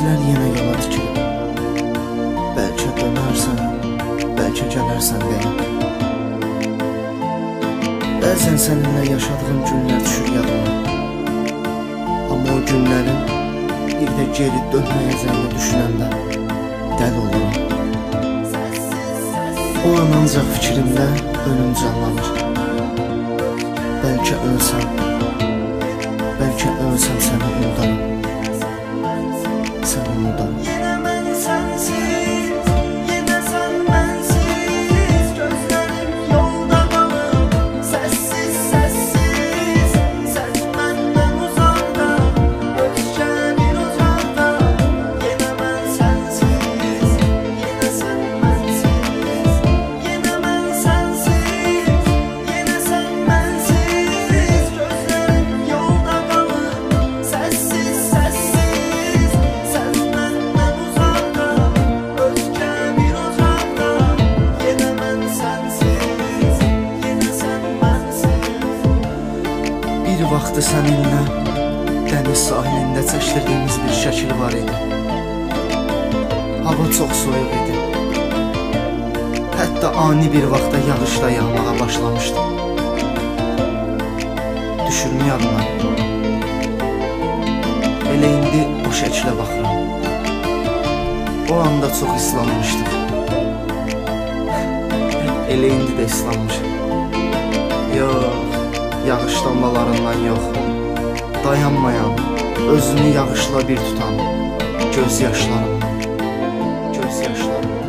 Gözlər yenə yola tikilib. Bəlkə dönərsən, bəlkə gələrsən deyə. Bəzən səninlə yaşadığım günlər düşür yadıma. Amma o günlərin bir də geri dönməyəcəyini düşünəndə dəli olurum. O an ancaq fikrimdə ölüm canlanır. Bəlkə ölsəm səni unudaram. Səni unudaram. Yenə mən sənsiz, yenə sən mənsiz. Gözlərim yolda qalır, səssiz, səssiz. Sən məndən uzaqda, özgə bir ocaqda. Yenə mən sənsiz, yenə sən mənsiz. Yenə mən sənsiz, yenə sən mənsiz. Gözlərim yolda qalır, səssiz, səssiz. Sən məndən uzaqda, özgə bir ocaqda. Yenə mən sənsiz, yenə sən mənsiz. Bir vaxtı səninlə dəniz sahilində çəkdirdiyimiz bir şəkil var idi. Hava çox soyuq idi. Hətta ani bir vaxtda yağış da yağmağa başlamışdı. Düşürmü yadına? Elə indi o şəklə baxıram. O anda çox islanmışdıq. Elə indi də islanmışam. Yox, yağış damlalarından yox. Dayanmayan, özünü yağışla bir tutan göz yaşlarım. Göz yaşlarım.